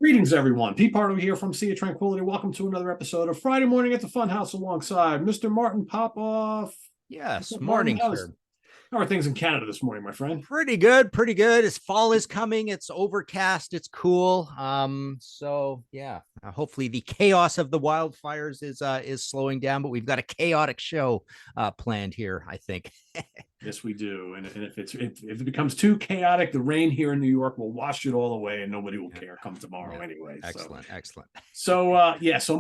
Greetings, everyone. Pete Pardo here from Sea of Tranquility. Welcome to another episode of Friday Morning at the Funhouse alongside Mr. Martin Popoff. Yes, Martin, morning, sir. how are things in Canada this morning, my friend? Pretty good, pretty good. As fall is coming, it's overcast, it's cool. So yeah, hopefully the chaos of the wildfires is slowing down, but we've got a chaotic show planned here, I think. Yes, we do. And if it becomes too chaotic, the rain here in New York will wash it all away, and nobody will care come tomorrow anyway. Excellent, excellent. So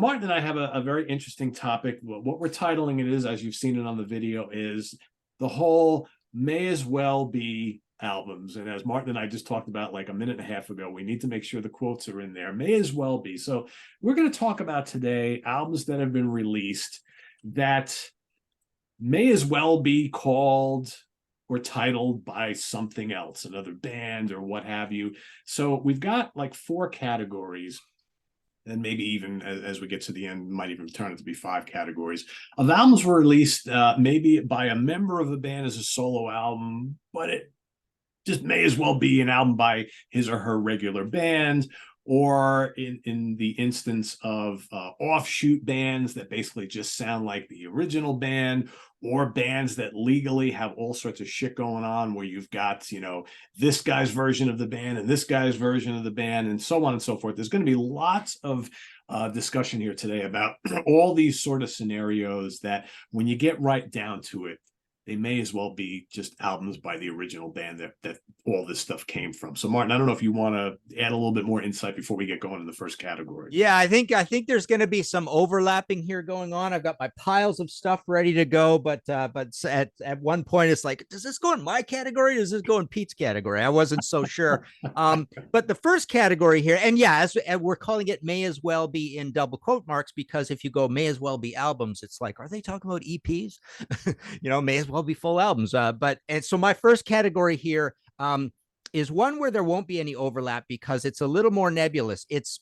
Martin and I have a very interesting topic. What we're titling it is, as you've seen it on the video, is the whole may as well be albums. And as Martin and I just talked about like a minute and a half ago, we need to make sure the quotes are in there. May as well be. So we're going to talk about today albums that have been released that may as well be called or titled by something else, another band or what have you. So we've got like four categories, and maybe even as we get to the end, might even turn it to be five categories of albums were released maybe by a member of the band as a solo album, but it just may as well be an album by his or her regular band, or in the instance of offshoot bands that basically just sound like the original band, or bands that legally have all sorts of shit going on where you've got, this guy's version of the band and this guy's version of the band and so on and so forth. There's going to be lots of discussion here today about all these sort of scenarios that when you get right down to it, they may as well be just albums by the original band that all this stuff came from. So, Martin, I don't know if you want to add a little bit more insight before we get going in the first category. Yeah, I think there's going to be some overlapping here going on. I've got my piles of stuff ready to go, but at one point it's like, does this go in my category? Or does this go in Pete's category? I wasn't so sure. But the first category here, and yeah, as we're calling it, may as well be in double quote marks, because if you go may as well be albums, it's like, are they talking about EPs? May as well be full albums. And so my first category here is one where there won't be any overlap because it's a little more nebulous. It's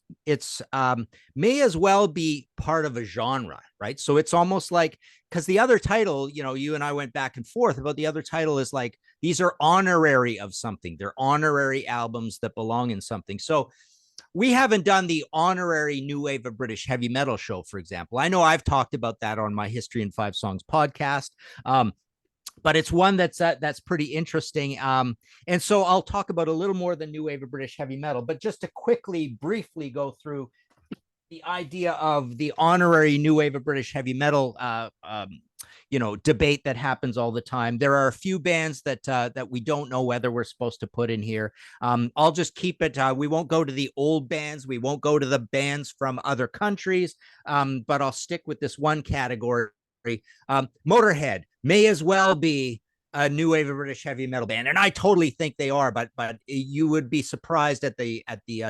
may as well be part of a genre, right? So it's almost like, because the other title, you and I went back and forth about the other title, is like, these are honorary of something. They're honorary albums that belong in something. So we haven't done the honorary New Wave of British Heavy Metal show, for example. I know I've talked about that on my History in 5 Songs podcast. But it's one that's pretty interesting. And so I'll talk about a little more than New Wave of British Heavy Metal, but just to briefly go through the idea of the honorary New Wave of British Heavy Metal, debate that happens all the time. There are a few bands that we don't know whether we're supposed to put in here. I'll just keep it. We won't go to the old bands. We won't go to the bands from other countries, but I'll stick with this one category. Motorhead may as well be a New Wave of British Heavy Metal band, and I totally think they are. But you would be surprised at the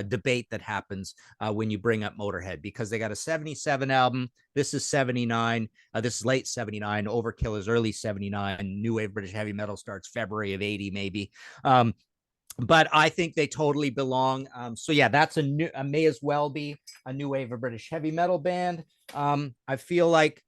debate that happens when you bring up Motorhead, because they got a 77 album. This is 79. This is late 79. Overkill is early 79. New Wave of British Heavy Metal starts February of 80, maybe. But I think they totally belong. So yeah, that's a may as well be a New Wave of British Heavy Metal band. I feel like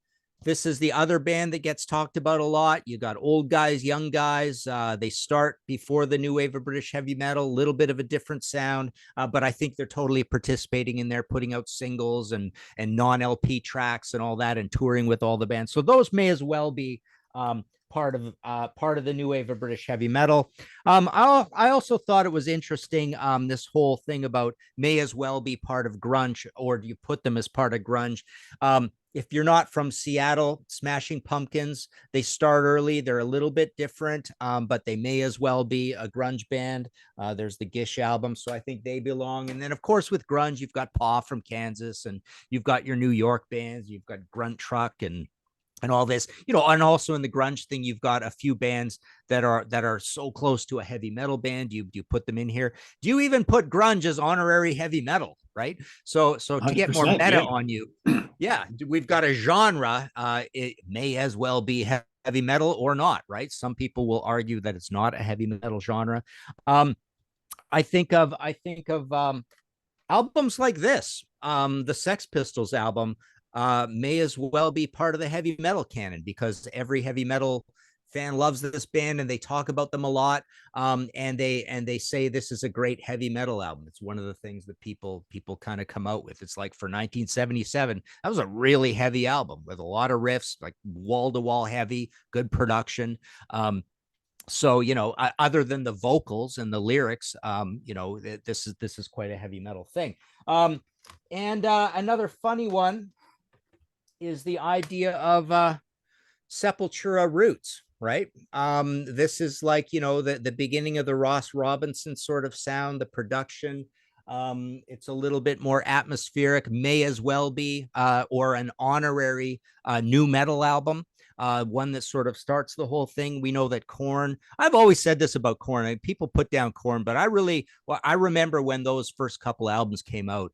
this is the other band that gets talked about a lot. You got old guys, young guys. They start before the New Wave of British Heavy Metal, a little bit of a different sound, but I think they're totally participating in there, putting out singles and non-LP tracks and all that, and touring with all the bands. So those may as well be part of the New Wave of British Heavy Metal. I also thought it was interesting, this whole thing about may as well be part of grunge, or do you put them as part of grunge? If you're not from Seattle, Smashing Pumpkins, they start early. They're a little bit different, but they may as well be a grunge band. There's the Gish album, so I think they belong. And then, of course, with grunge, you've got Paw from Kansas, and you've got your New York bands. You've got Grunt Truck and all this, and also in the grunge thing, you've got a few bands that are so close to a heavy metal band. Do you put them in here? Do you even put grunge as honorary heavy metal? Right. So to get more meta on you, yeah, we've got a genre. It may as well be heavy metal or not. Right. Some people will argue that it's not a heavy metal genre. I think of albums like this, the Sex Pistols album. May as well be part of the heavy metal canon, because every heavy metal fan loves this band and they talk about them a lot. And they say this is a great heavy metal album. It's one of the things that people kind of come out with. It's like for 1977, that was a really heavy album with a lot of riffs, like wall to wall heavy, good production. So, you know, other than the vocals and the lyrics, you know, this is quite a heavy metal thing. And another funny one is the idea of Sepultura roots, right? This is like, you know, the beginning of the Ross Robinson sort of sound, the production. It's a little bit more atmospheric, may as well be, or an honorary new metal album. One that sort of starts the whole thing. We know that Korn, I've always said this about Korn. I mean, people put down Korn, but I remember when those first couple albums came out,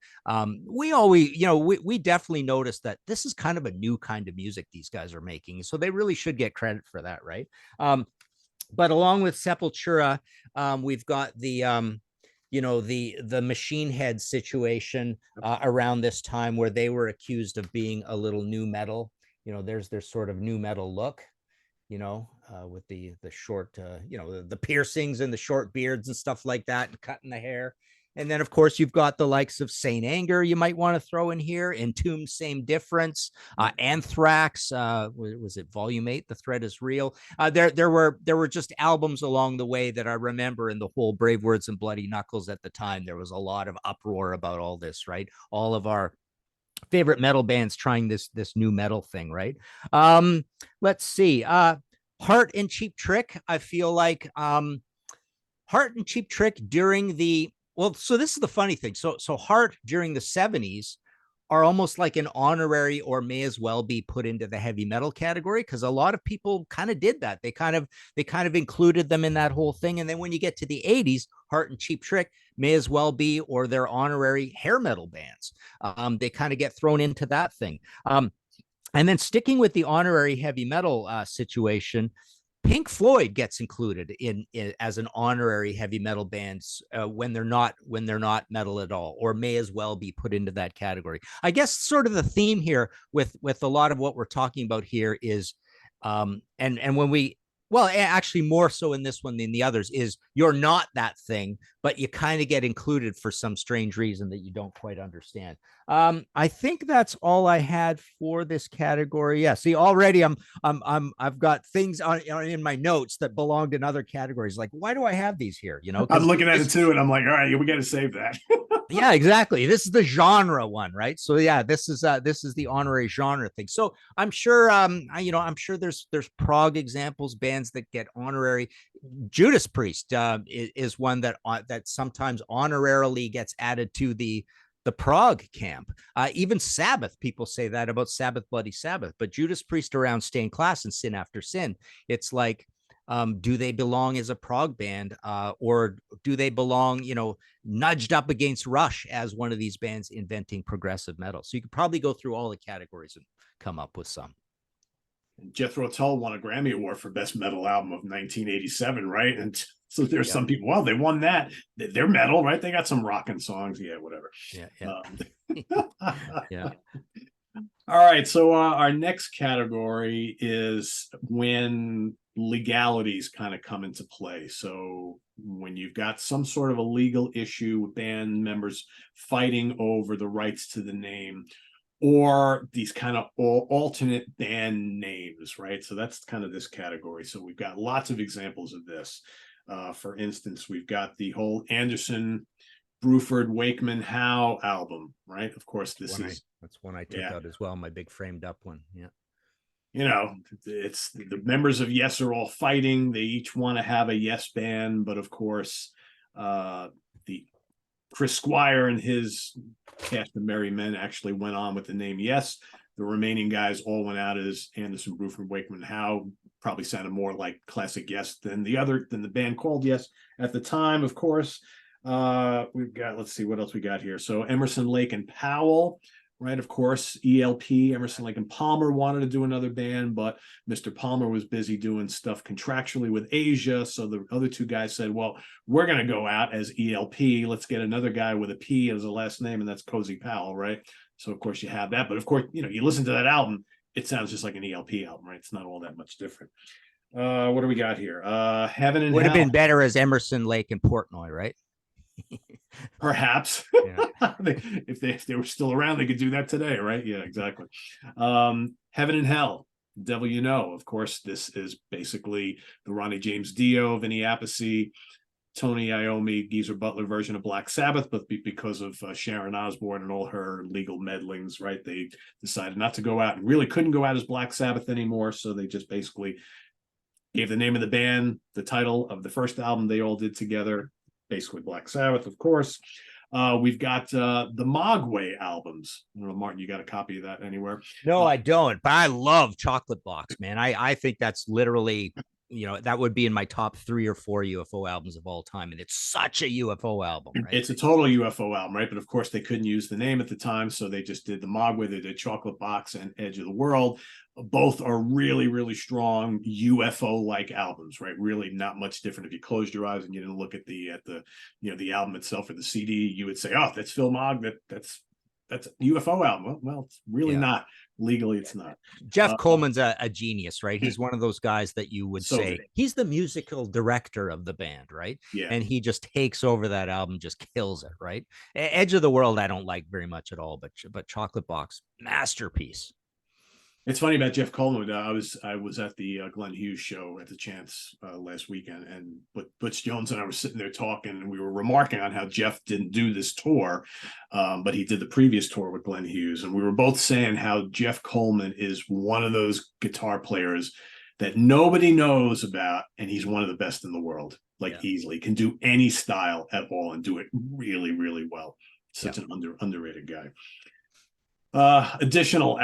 we always, you know, we definitely noticed that this is kind of a new kind of music these guys are making. So they really should get credit for that, right? But along with Sepultura, we've got the, you know, the Machine Head situation around this time, where they were accused of being a little new metal. You know, there's their sort of new metal look, you know, with the short, you know, the piercings and the short beards and stuff like that, and cutting the hair. And then, of course, you've got the likes of Saint Anger you might want to throw in here. Entomb, same difference. Anthrax, was it Volume 8? The Threat is Real. There were just albums along the way that I remember in the whole Brave Words and Bloody Knuckles at the time. There was a lot of uproar about all this, right? All of our favorite metal bands trying this new metal thing, right? Let's see. Heart and Cheap Trick. I feel like Heart and Cheap Trick during the, well, so this is the funny thing. So Heart during the 70s are almost like an honorary, or may as well be put into the heavy metal category, because a lot of people kind of did that. They kind of included them in that whole thing. And then when you get to the 80s, Heart and Cheap Trick may as well be, or they're honorary hair metal bands. They kind of get thrown into that thing. And then sticking with the honorary heavy metal situation, Pink Floyd gets included in as an honorary heavy metal band when they're not metal at all, or may as well be put into that category. I guess sort of the theme here with a lot of what we're talking about here is, and when we, well, actually more so in this one than the others, is you're not that thing, but you kind of get included for some strange reason that you don't quite understand. I think that's all I had for this category. Yeah. See, already I've got things in my notes that belonged in other categories. Like, why do I have these here? You know, I'm looking at it too, and I'm like, all right, we got to save that. Yeah, exactly. This is the genre one, right? So yeah, this is the honorary genre thing. So I'm sure, you know, I'm sure there's prog examples, bands that get honorary. Judas Priest is one that sometimes honorarily gets added to the prog camp. Even Sabbath, people say that about Sabbath, Bloody Sabbath, but Judas Priest around Stained Class and Sin After Sin, it's like, do they belong as a prog band, or do they belong, you know, nudged up against Rush as one of these bands inventing progressive metal? So you could probably go through all the categories and come up with some. Jethro Tull won a Grammy Award for Best Metal Album of 1987, right? And so there's some people, well, they won that. They're metal, right? They got some rocking songs. Yeah, whatever. Yeah. All right. So our next category is when legalities kind of come into play. So when you've got some sort of a legal issue with band members fighting over the rights to the name, or these kind of alternate band names, right? So that's kind of this category. So we've got lots of examples of this. For instance, we've got the whole Anderson, Bruford, Wakeman, Howe album, right? Of course, that's one I took out as well. My big framed up one. Yeah. You know, it's the members of Yes are all fighting. They each want to have a Yes band, but of course, the Chris Squire and his cast of Merry Men actually went on with the name Yes. The remaining guys all went out as Anderson, Bruford, Wakeman, Howe. Probably sounded more like classic Yes than the band called Yes at the time. Of course, we've got, let's see what else we got here. So Emerson, Lake and Powell. Right, of course, ELP, Emerson, Lake and Palmer wanted to do another band, but Mr. Palmer was busy doing stuff contractually with Asia. So the other two guys said, well, we're going to go out as ELP. Let's get another guy with a P as a last name, and that's Cozy Powell, right? So, of course, you have that. But, of course, you know, you listen to that album, it sounds just like an ELP album, right? It's not all that much different. What do we got here? Heaven and Would have been Hell. better as Emerson, Lake, and Portnoy, right? Perhaps. Yeah. If they were still around, they could do that today, right? Yeah, exactly. Heaven and Hell. Devil You Know. Of course, this is basically the Ronnie James Dio, Vinny Appice, Tony Iommi, Geezer Butler version of Black Sabbath, but because of Sharon Osbourne and all her legal meddlings, right, they decided not to go out and really couldn't go out as Black Sabbath anymore. So they just basically gave the name of the band, the title of the first album they all did together, basically Black Sabbath, of course. We've got the Mogwai albums. I don't know, Martin, you got a copy of that anywhere? No, I don't. But I love Chocolate Box, man. I think that's literally, that would be in my top 3 or 4 UFO albums of all time, and it's such a UFO album, right? It's a total UFO album, right? But of course, they couldn't use the name at the time, so they just did the Mogwai. They did Chocolate Box and Edge of the World. Both are really, really strong UFO-like albums, right? Really not much different. If you closed your eyes and you didn't look at the album itself or the CD, you would say, "Oh, that's Phil Mogg. That's a UFO album." Well, it's really Yeah. not. Legally, it's not. Jeff Coleman's a genius, right? He's one of those guys that you would So say good. he's the musical director of the band, right? Yeah. And he just takes over that album, just kills it, right? Edge of the World, I don't like very much at all, but Chocolate Box, masterpiece. It's funny about Jeff Coleman. I was at the Glenn Hughes show at the Chance last weekend, and Butch Jones and I were sitting there talking, and we were remarking on how Jeff didn't do this tour, but he did the previous tour with Glenn Hughes, and we were both saying how Jeff Coleman is one of those guitar players that nobody knows about, and he's one of the best in the world. Like easily can do any style at all and do it really, really well. Such an underrated guy. Additional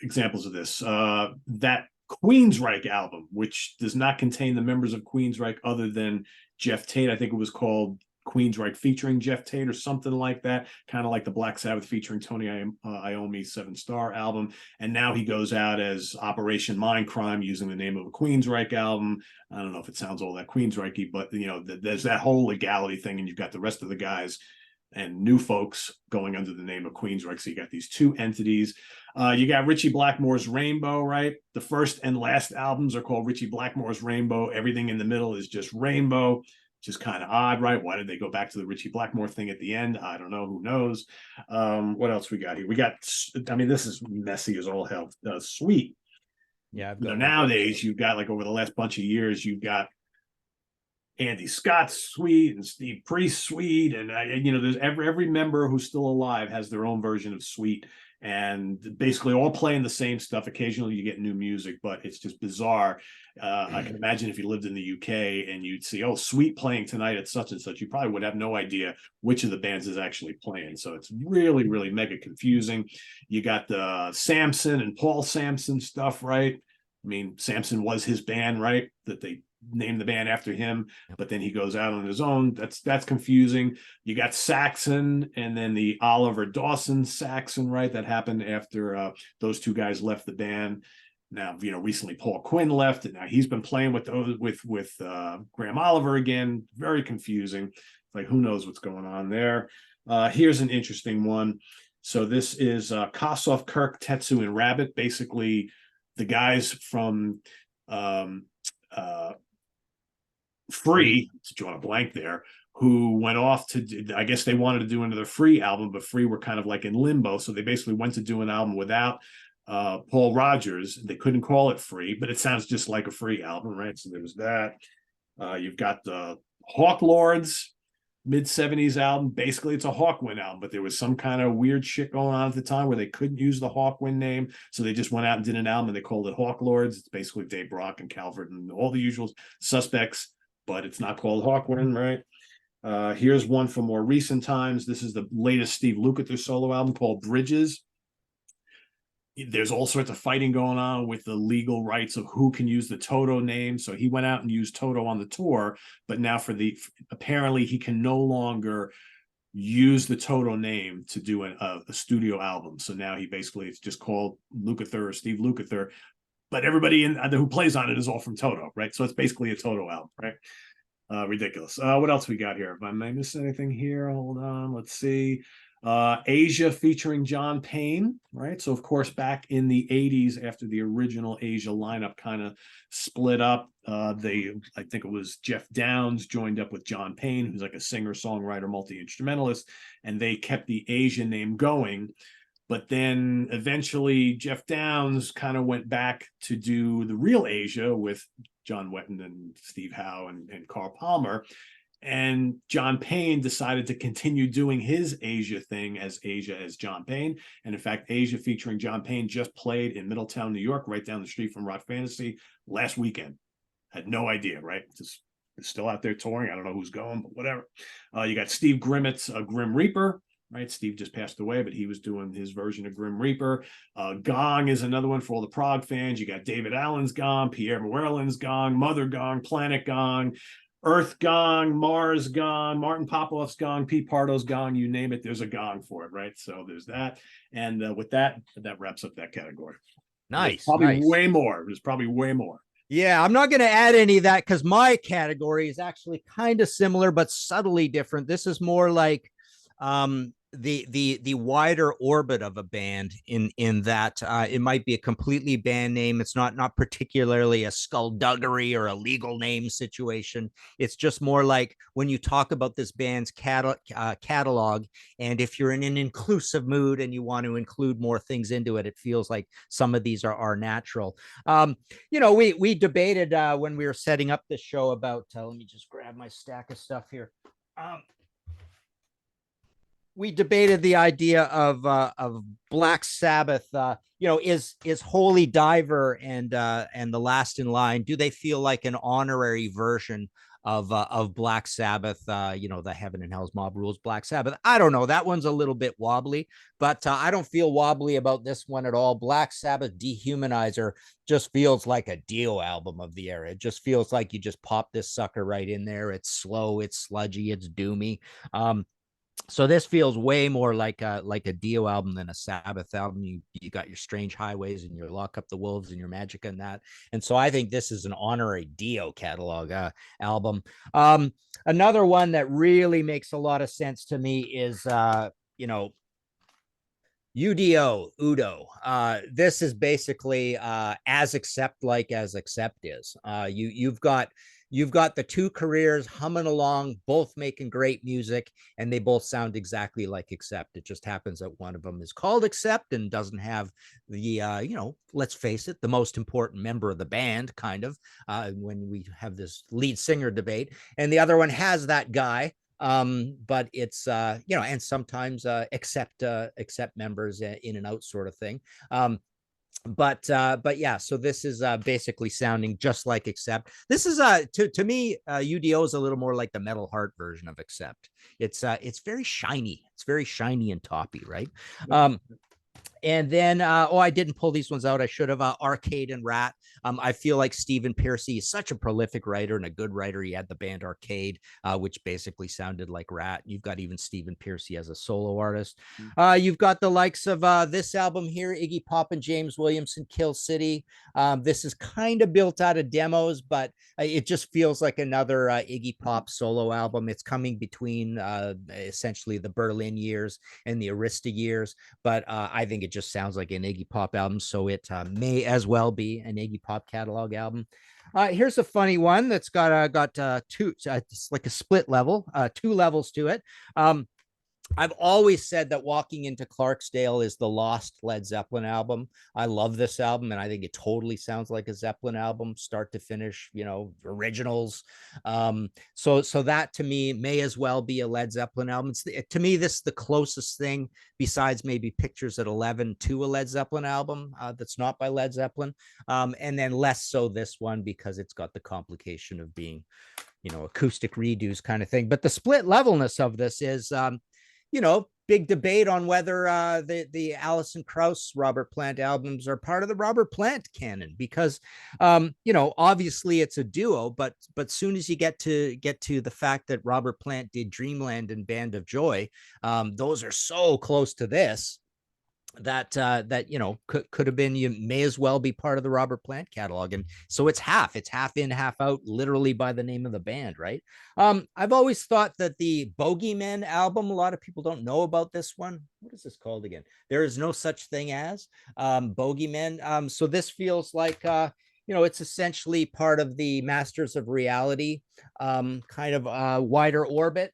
examples of this, that Queensryche album, which does not contain the members of Queensryche other than Jeff Tate. I think it was called Queensryche featuring Jeff Tate or something like that, kind of like the Black Sabbath featuring Tony Iommi 7 Star album. And now he goes out as Operation Mindcrime using the name of a Queensryche album. I don't know if it sounds all that Queensryche, but there's that whole legality thing, and you've got the rest of the guys and new folks going under the name of Queensryche. So you got these two entities. You got Richie Blackmore's Rainbow, right? The first and last albums are called Richie Blackmore's Rainbow. Everything in the middle is just Rainbow, which is kind of odd, right? Why did they go back to the Richie Blackmore thing at the end? I don't know. Who knows? What else we got here? We got, I mean, this is messy as all hell. Sweet. Yeah. I've got nowadays, you've got, like, over the last bunch of years, you've got Andy Scott's suite and Steve Priest's suite, and there's every member who's still alive has their own version of suite, and basically all playing the same stuff. Occasionally you get new music, but it's just bizarre. I can imagine if you lived in the UK and you'd see, oh, Sweet playing tonight at such and such, you probably would have no idea which of the bands is actually playing. So it's really, really mega confusing. You got the Samson and Paul Samson stuff, right? I mean, Samson was his band, right? That they named the band after him, but then he goes out on his own. That's confusing. You got Saxon and then the Oliver Dawson Saxon, right? That happened after those two guys left the band. Now, recently Paul Quinn left, and now he's been playing with those with Graham Oliver again. Very confusing. Like, who knows what's going on there? Here's an interesting one. So this is Kossoff, Kirk, Tetsu, and Rabbit. Basically, the guys from Free, drawing a blank there, who went off to, I guess they wanted to do another Free album, but Free were kind of like in limbo. So they basically went to do an album without Paul Rogers. They couldn't call it Free, but it sounds just like a Free album, right? So there's that. You've got the Hawk Lords mid-70s album. Basically, it's a Hawkwind album, but there was some kind of weird shit going on at the time where they couldn't use the Hawkwind name. So they just went out and did an album and they called it Hawk Lords. It's basically Dave Brock and Calvert and all the usual suspects, but it's not called Hawkwind, right? Here's one from more recent times. This is the latest Steve Lukather solo album called Bridges. There's all sorts of fighting going on with the legal rights of who can use the Toto name. So he went out and used Toto on the tour, but now apparently he can no longer use the Toto name to do a studio album. So now it's just called Lukather or Steve Lukather, but everybody who plays on it is all from Toto, right? So it's basically a Toto album, right? Ridiculous. What else we got here? Am I missing anything here? Hold on. Let's see. Asia featuring John Payne, right? So of course, back in the 80s, after the original Asia lineup kind of split up, I think it was Jeff Downes joined up with John Payne, who's like a singer, songwriter, multi-instrumentalist, and they kept the Asia name going. But then eventually Jeff Downes kind of went back to do the real Asia with John Wetton and Steve Howe and Carl Palmer. And John Payne decided to continue doing his Asia thing as Asia as John Payne. And in fact, Asia featuring John Payne just played in Middletown, New York, right down the street from Rock Fantasy last weekend. Had no idea, right? Just still out there touring. I don't know who's going, but whatever. You got Steve Grimmett's Grim Reaper, right? Steve just passed away, but he was doing his version of Grim Reaper. Gong is another one for all the prog fans. You got David Allen's Gong, Pierre Moerlin's Gong, Mother Gong, Planet Gong, Earth Gong, Mars Gong, Martin Popoff's Gong, Pete Pardo's Gong, you name it, there's a gong for it, right? So there's that. And with that wraps up that category. Nice. Probably nice. way more. There's probably way more. Yeah, I'm not going to add any of that because my category is actually kind of similar, but subtly different. This is more like the wider orbit of a band in that it might be a completely band name. It's not particularly a skullduggery or a legal name situation. It's just more like when you talk about this band's catalog, and if you're in an inclusive mood and you want to include more things into it, it feels like some of these are natural. We debated when we were setting up this show about let me just grab my stack of stuff here. We debated the idea of Black Sabbath. Is Holy Diver and the Last in Line, do they feel like an honorary version of Black Sabbath? The Heaven and Hell's Mob Rules Black Sabbath. I don't know. That one's a little bit wobbly, but I don't feel wobbly about this one at all. Black Sabbath Dehumanizer just feels like a Dio album of the era. It just feels like you just pop this sucker right in there. It's slow, it's sludgy, it's doomy. So this feels way more like a Dio album than a Sabbath album. You got your Strange Highways and your Lock Up the Wolves and your Magic and that. And so I think this is an honorary Dio catalog album. Another one that really makes a lot of sense to me is Udo. This is basically as Accept like as Accept is. You've got the two careers humming along, both making great music, and they both sound exactly like Accept. It just happens that one of them is called Accept and doesn't have the, let's face it, the most important member of the band, kind of, when we have this lead singer debate. And the other one has that guy, but it's, and sometimes accept members in and out sort of thing. But yeah, so this is basically sounding just like Accept. This is to me UDO is a little more like the Metal Heart version of Accept. It's very shiny. It's very shiny and toppy, right? And then, I didn't pull these ones out. I should have. Arcade and Rat. I feel like Stephen Pearcy is such a prolific writer and a good writer. He had the band Arcade, which basically sounded like Rat. You've got even Stephen Pearcy as a solo artist. You've got the likes of this album here, Iggy Pop and James Williamson, Kill City. This is kind of built out of demos, but it just feels like another Iggy Pop solo album. It's coming between essentially the Berlin years and the Arista years, but I think it just sounds like an Iggy Pop album, so it may as well be an Iggy Pop catalog album. Here's a funny one that's got two, it's like a split level, 2 levels to it. I've always said that Walking into Clarksdale is the lost Led Zeppelin album. I love this album, and I think it totally sounds like a Zeppelin album, start to finish, originals. So that to me may as well be a Led Zeppelin album. To me, this is the closest thing, besides maybe Pictures at 11, to a Led Zeppelin album that's not by Led Zeppelin. And then less so this one, because it's got the complication of being, acoustic redos kind of thing. But the split levelness of this is, big debate on whether the Alison Krauss Robert Plant albums are part of the Robert Plant canon, because obviously it's a duo, but soon as you get to the fact that Robert Plant did Dreamland and Band of Joy, those are so close to this that you know could have been, you may as well be part of the Robert Plant catalog. And so it's half in, half out, literally by the name of the band, right? I've always thought that the Bogeymen album, a lot of people don't know about this one. What is this called again? There Is No Such Thing As Bogeymen. So this feels like you know, it's essentially part of the Masters of Reality kind of wider orbit.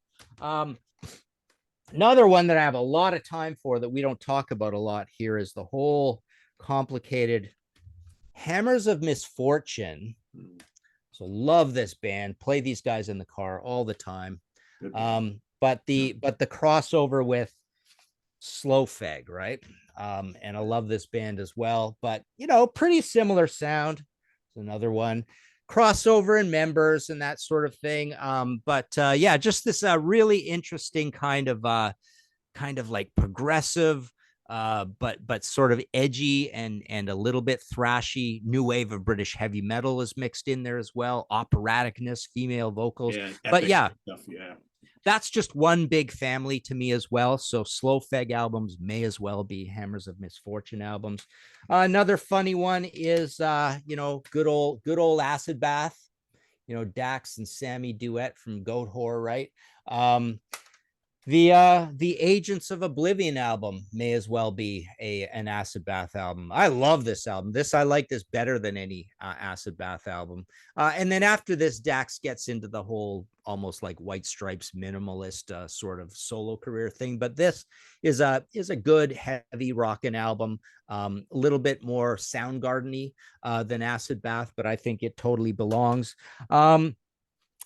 Another one that I have a lot of time for that we don't talk about a lot here is the whole complicated Hammers of Misfortune. So love this band, play these guys in the car all the time. But the crossover with Slow Feg, right? And I love this band as well, but you know, pretty similar sound. It's another one, crossover and members and that sort of thing. But yeah, just this really interesting kind of like progressive, but sort of edgy and a little bit thrashy new wave of British heavy metal is mixed in there as well. Operaticness, female vocals, but yeah, stuff, yeah. That's just one big family to me as well. So Slow Feg albums may as well be Hammers of Misfortune albums. Another funny one is you know, good old Acid Bath, you know, Dax and Sammy duet from Goat Whore, right? The Agents of Oblivion album may as well be an Acid Bath album. I love this album. I like this better than any Acid Bath album. And then after this, Dax gets into the whole almost like White Stripes minimalist sort of solo career thing. But this is a good heavy rockin' album, a little bit more Soundgarden-y than Acid Bath, but I think it totally belongs.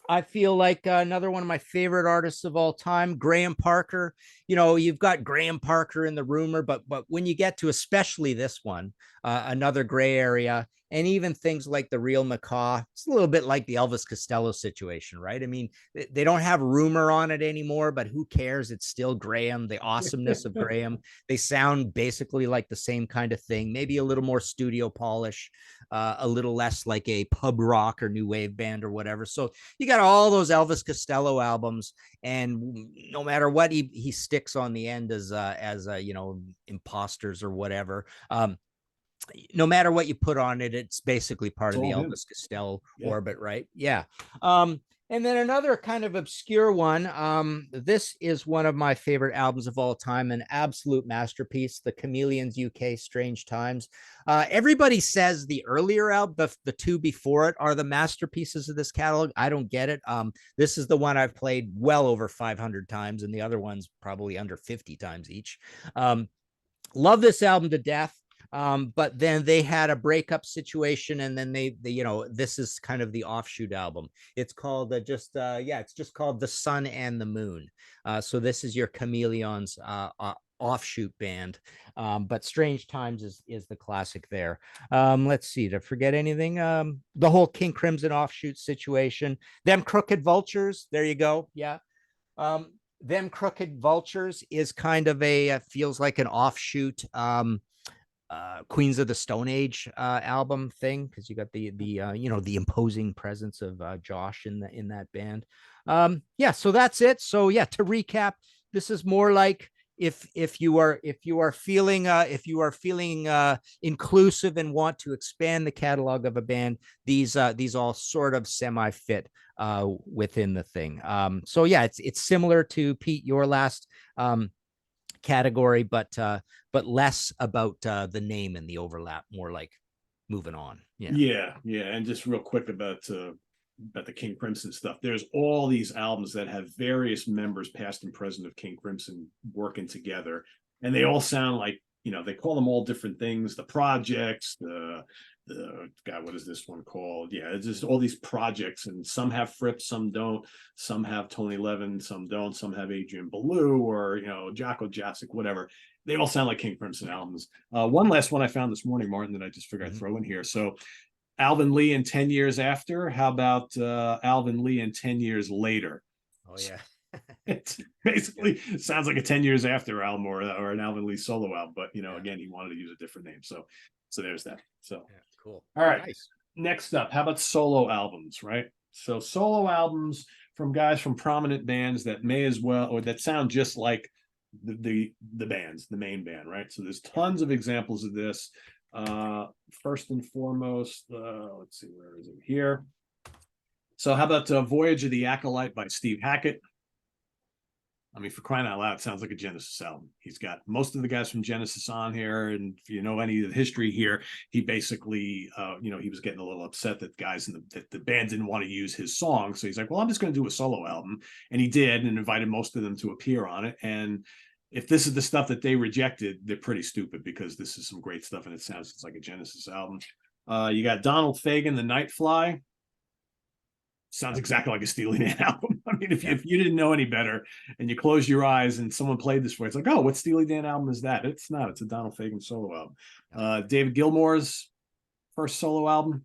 I feel like another one of my favorite artists of all time, Graham Parker. You know, you've got Graham Parker in the rumor, but when you get to especially this one, another gray area, and even things like the Real Macaw, it's a little bit like the Elvis Costello situation, right? I mean, they don't have rumor on it anymore, but who cares? It's still Graham, the awesomeness of Graham. They sound basically like the same kind of thing, maybe a little more studio polish, a little less like a pub rock or new wave band or whatever. So you got all those Elvis Costello albums, and no matter what he sticks on the end as you know, imposters or whatever. No matter what you put on it, it's basically part of the Elvis Costello orbit, right? Yeah. And then another kind of obscure one. This is one of my favorite albums of all time, an absolute masterpiece, The Chameleons UK Strange Times. Everybody says the earlier album, the two before it, are the masterpieces of this catalog. I don't get it. This is the one I've played well over 500 times, and the other one's probably under 50 times each. Love this album to death. But then they had a breakup situation, and then they you know, this is kind of the offshoot album. It's called it's just called The Sun and the Moon. So this is your Chameleons offshoot band. But Strange Times is the classic there. Let's see, to forget anything, the whole King Crimson offshoot situation, Them Crooked Vultures, there you go. Yeah. Them Crooked Vultures is kind of feels like an offshoot Queens of the Stone Age album thing, because you got the you know, the imposing presence of Josh in that band. Yeah, so that's it. So yeah, to recap, this is more like if you are feeling inclusive and want to expand the catalog of a band, these all sort of semi fit within the thing. So yeah, it's similar to Pete, your last category, but less about the name and the overlap, more like moving on. Yeah. And just real quick about the King Crimson stuff. There's all these albums that have various members, past and present, of King Crimson working together, and they all sound like, you know, they call them all different things. The Projects, the God, what is this one called? Yeah, it's just all these projects, and some have Fripp, some don't. Some have Tony Levin, some don't. Some have Adrian Belew, or, you know, Jocko Jacek, whatever. They all sound like King Crimson albums. One last one I found this morning, Martin, that I just figured I'd throw in here. So Alvin Lee and 10 Years After. How about Alvin Lee and 10 Years Later? Oh yeah. It basically sounds like a 10 Years After album, or an Alvin Lee solo album, but, you know, again, he wanted to use a different name. So there's that. So yeah, cool. All right. Nice. Next up, how about solo albums, right? So solo albums from guys from prominent bands that may as well, or that sound just like the bands, the main band, right? So there's tons of examples of this. First and foremost, let's see, where is it here? So how about Voyage of the Acolyte by Steve Hackett? I mean, for crying out loud, it sounds like a Genesis album. He's got most of the guys from Genesis on here, and if you know any of the history here, he basically, he was getting a little upset that guys that the band didn't want to use his song, so he's like, "Well, I'm just going to do a solo album," and he did, and invited most of them to appear on it. And if this is the stuff that they rejected, they're pretty stupid, because this is some great stuff, and it sounds just like a Genesis album. You got Donald Fagen, The Nightfly. Sounds exactly like a Steely Dan album. I mean, if you didn't know any better and you close your eyes and someone played this for you, it's like, oh, what Steely Dan album is that? It's not. It's a Donald Fagen solo album. David Gilmour's first solo album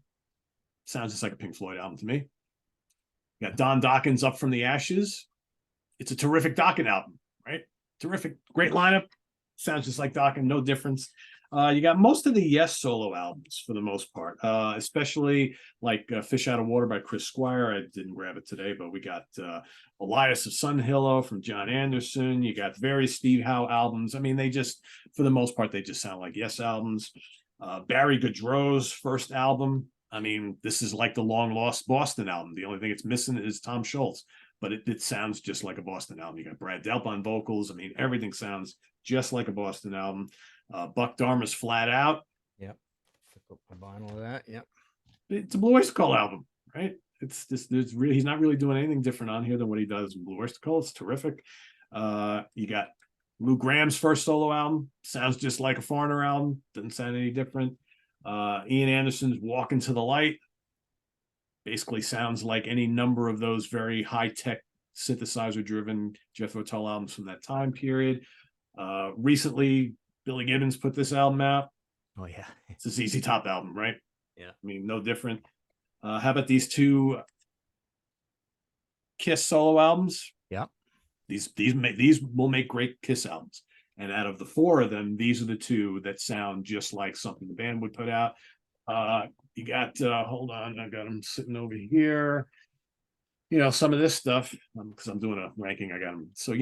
sounds just like a Pink Floyd album to me. You got Don Dokken's Up from the Ashes. It's a terrific Dokken album, right? Terrific, great lineup. Sounds just like Dokken, no difference. You got most of the Yes solo albums for the most part, especially like Fish Out of Water by Chris Squire. I didn't grab it today, but we got Elias of Sunhillow from John Anderson. You got various Steve Howe albums. I mean, they just, for the most part, they just sound like Yes albums. Barry Goudreau's first album. I mean, this is like the long lost Boston album. The only thing it's missing is Tom Schultz, but it sounds just like a Boston album. You got Brad Delp on vocals. I mean, everything sounds just like a Boston album. Buck Dharma's Flat Out. Yep. Took up my vinyl of that. Yep. It's a Blue Oyster Cult album, right? It's just, he's not really doing anything different on here than what he does in Blue Oyster Cult. It's terrific. You got Lou Graham's first solo album. Sounds just like a Foreigner album. Doesn't sound any different. Ian Anderson's Walk Into the Light. Basically sounds like any number of those very high-tech synthesizer-driven Jethro Tull albums from that time period. Recently, Billy Gibbons put this album out. Oh, yeah. It's a ZZ Top album, right? Yeah. I mean, no different. How about these two Kiss solo albums? Yeah. These will make great Kiss albums. And out of the four of them, these are the two that sound just like something the band would put out. You got, hold on, I got them sitting over here. Some of this stuff, because I'm doing a ranking, I got them. So,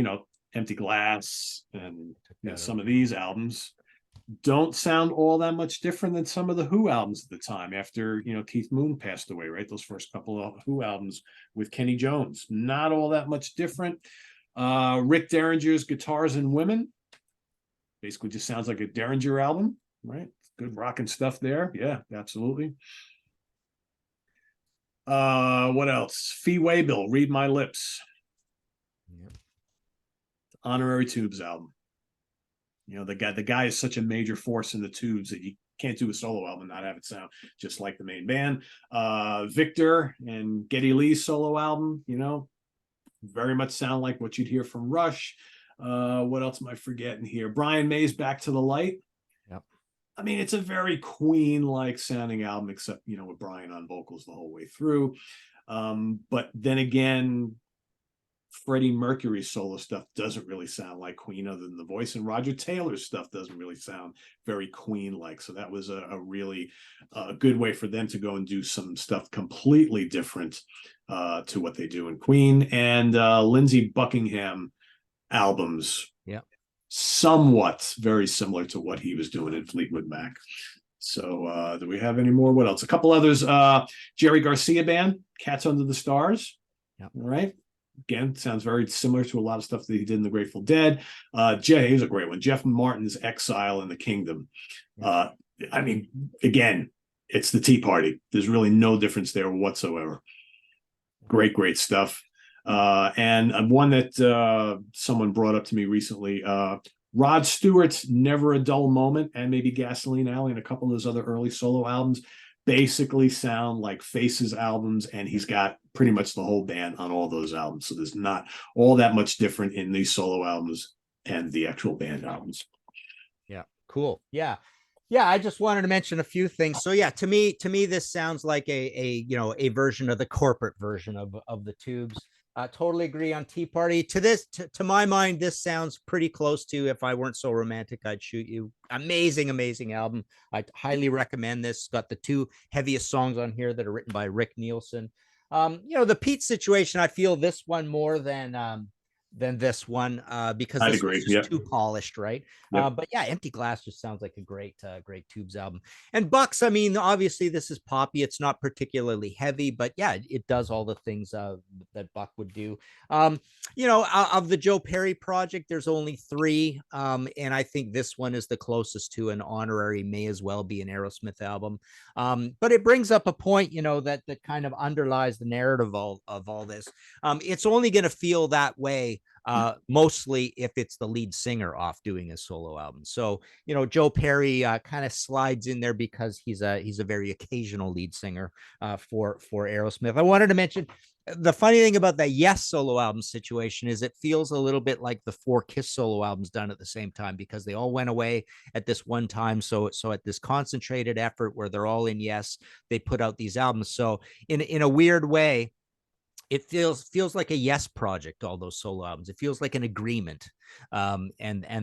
Empty Glass and some of these albums don't sound all that much different than some of the Who albums at the time after, Keith Moon passed away, right? Those first couple of Who albums with Kenny Jones, not all that much different. Rick Derringer's Guitars and Women basically just sounds like a Derringer album, right? Good rocking stuff there. Yeah, absolutely. What else? Fee Waybill, Read My Lips. Yep. Honorary Tubes album. The guy is such a major force in the Tubes that you can't do a solo album and not have it sound just like the main band. Victor and Geddy Lee's solo album, very much sound like what you'd hear from Rush. What else am I forgetting here? Brian May's Back to the Light. Yep. I mean, it's a very Queen-like sounding album, except, with Brian on vocals the whole way through. But then again, Freddie Mercury's solo stuff doesn't really sound like Queen other than the voice, and Roger Taylor's stuff doesn't really sound very Queen-like. So that was a really good way for them to go and do some stuff completely different to what they do in Queen. And Lindsey Buckingham albums, yeah, somewhat very similar to what he was doing in Fleetwood Mac. So do we have any more? What else? A couple others. Jerry Garcia Band, Cats Under the Stars. Yep. All right. Again, sounds very similar to a lot of stuff that he did in the Grateful Dead. Here's a great one. Jeff Martin's Exile in the Kingdom. I mean, again, it's the Tea Party. There's really no difference there whatsoever. Great stuff. And one that someone brought up to me recently, Rod Stewart's Never a Dull Moment and maybe Gasoline Alley and a couple of those other early solo albums basically sound like Faces albums, and he's got pretty much the whole band on all those albums. So there's not all that much different in these solo albums and the actual band albums. Yeah, cool. Yeah. I just wanted to mention a few things. So yeah, to me, this sounds like a version of the corporate version of the Tubes. Totally agree on Tea Party. To my mind, this sounds pretty close to If I Weren't So Romantic, I'd Shoot You. Amazing album. I highly recommend this. It's got the two heaviest songs on here that are written by Rick Nielsen. The Pete situation, I feel this one more than than this one, because I'd this was agree. just Yep. too polished, right? Yep. But yeah, Empty Glass just sounds like a great Tubes album. And Bucks, I mean, obviously this is poppy. It's not particularly heavy, but yeah, it does all the things that Buck would do. Of the Joe Perry project, there's only three, and I think this one is the closest to an honorary May As Well Be an Aerosmith album. But it brings up a point, that kind of underlies the narrative of all this. It's only going to feel that way mostly if it's the lead singer off doing a solo album. So, Joe Perry kind of slides in there because he's a very occasional lead singer for Aerosmith. I wanted to mention the funny thing about that Yes solo album situation is it feels a little bit like the 4 Kiss solo albums done at the same time, because they all went away at this one time. So at this concentrated effort where they're all in Yes, they put out these albums. So in a weird way, it feels like a Yes project, all those solo albums. It feels like an agreement. And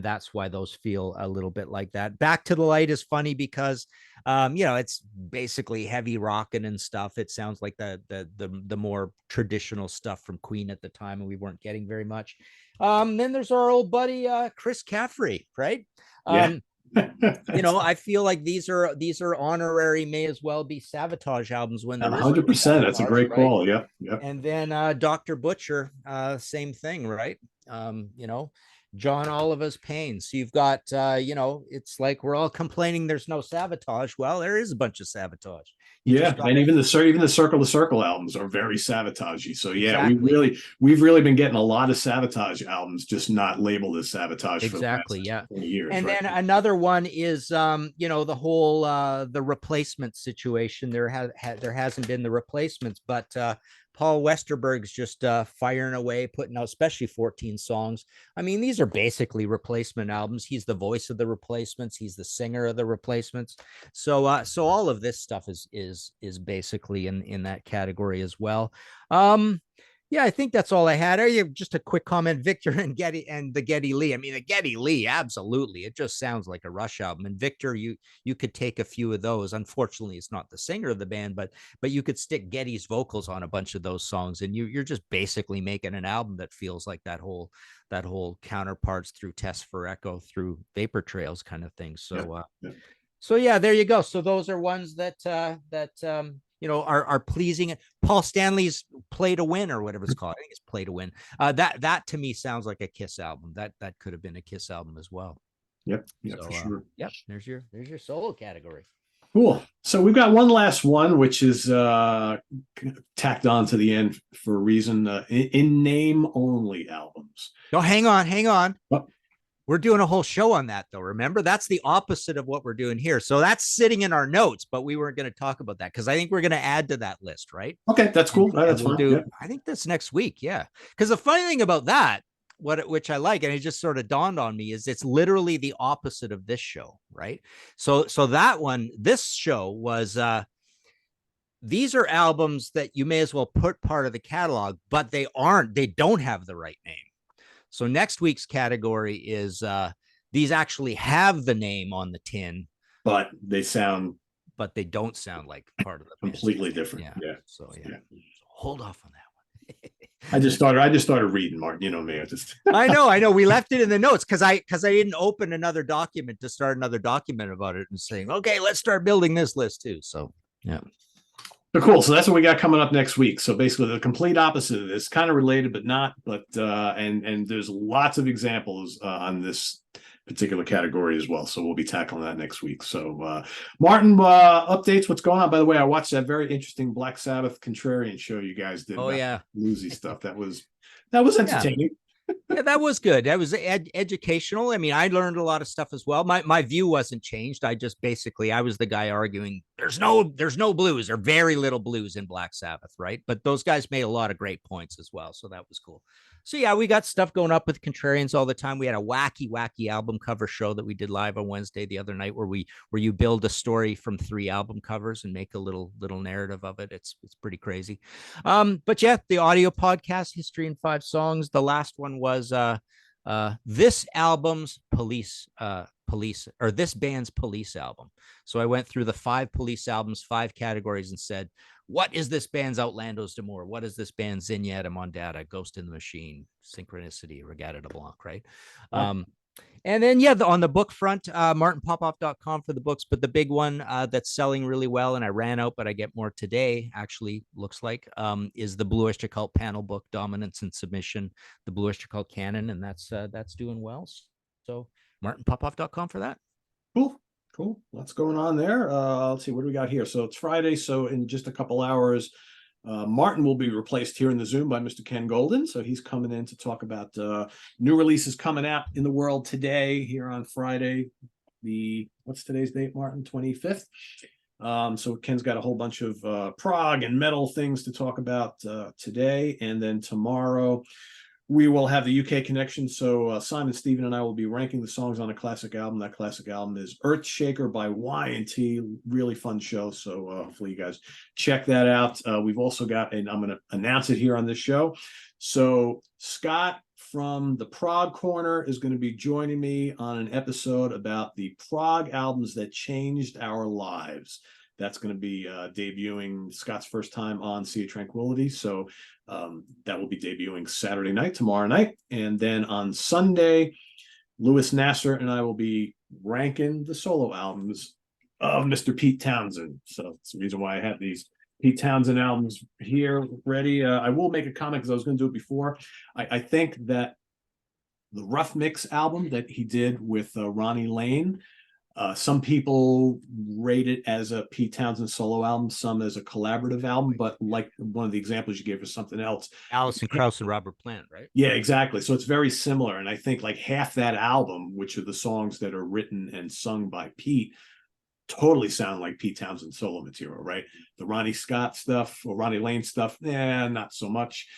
that's why those feel a little bit like that. Back to the Light is funny because it's basically heavy rocking and stuff. It sounds like the more traditional stuff from Queen at the time, and we weren't getting very much. Then there's our old buddy Chris Caffrey, right? Yeah. I feel like these are honorary May As Well Be Savatage albums when there is 100%. That's a great right? call. Yep. Yep. And then Dr. Butcher, same thing, right? John Oliver's Pain. So you've got, it's like we're all complaining there's no Savatage. Well, there is a bunch of Savatage. Yeah, and even the Circle to Circle albums are very Savagey. So yeah, exactly. we've really been getting a lot of Sabotage albums, just not labeled as Sabotage exactly, for the past 20 years. And right? then another one is the whole the replacement situation. There hasn't been the replacements, but Paul Westerberg's just firing away, putting out especially 14 songs. I mean, these are basically replacement albums. He's the voice of the Replacements. He's the singer of the Replacements. So all of this stuff is basically in that category as well. Yeah, I think that's all I had. Just a quick comment, Victor and the Geddy Lee. I mean, the Geddy Lee, absolutely. It just sounds like a Rush album. And Victor, you could take a few of those. Unfortunately, it's not the singer of the band, but you could stick Geddy's vocals on a bunch of those songs, and you're just basically making an album that feels like that whole Counterparts through Test for Echo through Vapor Trails kind of thing. So So yeah, there you go. So those are ones that are pleasing. Paul Stanley's Play to Win, or whatever it's called. I think it's Play to Win. That to me sounds like a Kiss album. That could have been a Kiss album as well. Yep. Yeah, for sure. Yep. There's your solo category. Cool. So we've got one last one, which is tacked on to the end for a reason. In name only albums. Oh, hang on. Oh. We're doing a whole show on that, though. Remember, that's the opposite of what we're doing here. So that's sitting in our notes, but we weren't going to talk about that because I think we're going to add to that list, right? Okay, that's cool. That's we'll fine. do. Yeah. I think that's next week. Yeah, because the funny thing about that, which I like, and it just sort of dawned on me, is it's literally the opposite of this show, right? So that one, this show was. These are albums that you may as well put part of the catalog, but they don't have the right name. So next week's category is these actually have the name on the tin, but they don't sound like part of the completely different. Yeah. So hold off on that one. I just started reading, Martin. You know me. I know. We left it in the notes because I didn't open another document to start another document about it and saying, okay, let's start building this list too. So yeah. But cool. So that's what we got coming up next week. So basically the complete opposite of this, kind of related, but not, and there's lots of examples on this particular category as well. So we'll be tackling that next week. So Martin, updates, what's going on? By the way, I watched that very interesting Black Sabbath Contrarian show you guys did. Oh yeah. Bluesy stuff. That was entertaining. Yeah, that was good. That was educational. I mean, I learned a lot of stuff as well. My view wasn't changed. I was the guy arguing there's no blues or very little blues in Black Sabbath, right? But those guys made a lot of great points as well. So that was cool. So yeah, we got stuff going up with Contrarians all the time. We had a wacky album cover show that we did live on Wednesday the other night where you build a story from 3 album covers and make a little narrative of it. It's pretty crazy. But yeah, the audio podcast, History in 5 Songs. The last one was this album's Police or this band's Police album. So I went through the 5 Police albums, 5 categories, and said, what is this band's Outlandos d'Amour? What is this band's Zenyatta Mondata, Ghost in the Machine, Synchronicity, Regatta de Blanc, right? And then, yeah, on the book front, martinpopoff.com for the books. But the big one that's selling really well, and I ran out, but I get more today, actually, looks like, is the Blue Oyster Cult panel book, Dominance and Submission, the Blue Oyster Cult Canon, and that's doing well. So martinpopoff.com for that. Cool. Cool. What's going on there? Let's see, what do we got here? So it's Friday. So in just a couple hours, Martin will be replaced here in the Zoom by Mr. Ken Golden. So he's coming in to talk about new releases coming out in the world today here on Friday. What's today's date, Martin? 25th. So Ken's got a whole bunch of prog and metal things to talk about today. And then tomorrow, we will have the UK connection. So Simon, Stephen, and I will be ranking the songs on a classic album. That classic album is Earthshaker by Y&T. Really fun show. So hopefully you guys check that out. We've also got, and I'm going to announce it here on this show. So Scott from the Prog Corner is going to be joining me on an episode about the prog albums that changed our lives. That's going to be debuting Scott's first time on Sea of Tranquility. So that will be debuting Saturday night, tomorrow night. And then on Sunday, Louis Nasser and I will be ranking the solo albums of Mr. Pete Townsend. So that's the reason why I have these Pete Townsend albums here ready. I will make a comment because I was going to do it before. I think that the Rough Mix album that he did with Ronnie Lane, some people rate it as a Pete Townsend solo album, some as a collaborative album, but like one of the examples you gave was something else. Alison Krauss and Robert Plant, right? Yeah, exactly. So it's very similar. And I think like half that album, which are the songs that are written and sung by Pete, totally sound like Pete Townsend solo material, right? The Ronnie Scott stuff or Ronnie Lane stuff, not so much.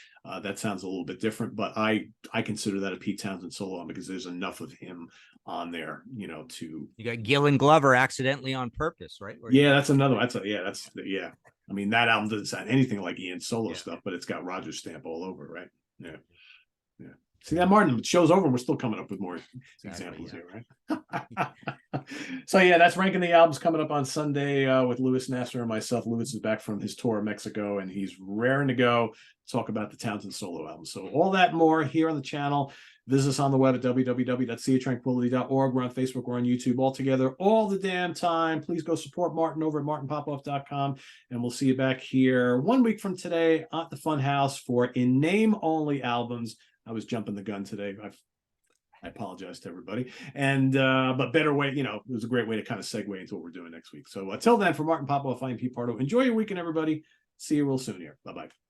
That sounds a little bit different, but I consider that a Pete Townsend solo album because there's enough of him on there, to. You got Gillen Glover Accidentally on Purpose, right? Yeah, that's another one. Yeah. I mean, that album doesn't sound anything like Ian's solo stuff, but it's got Roger's stamp all over, right? Yeah. See that, Martin? The show's over and we're still coming up with more examples here, right? So yeah, that's ranking the albums coming up on Sunday with Louis Nasser and myself. Louis is back from his tour of Mexico and he's raring to go talk about the Townsend solo album. So all that more here on the channel. Visit us on the web at www.seatranquility.org. We're on Facebook. We're on YouTube all together all the damn time. Please go support Martin over at martinpopoff.com. And we'll see you back here 1 week from today at the Fun House for in name only albums. I was jumping the gun today. I apologize to everybody. And but better way, it was a great way to kind of segue into what we're doing next week. So until then, for Martin Popoff, I'm Pete Pardo. Enjoy your weekend, everybody. See you real soon here. Bye-bye.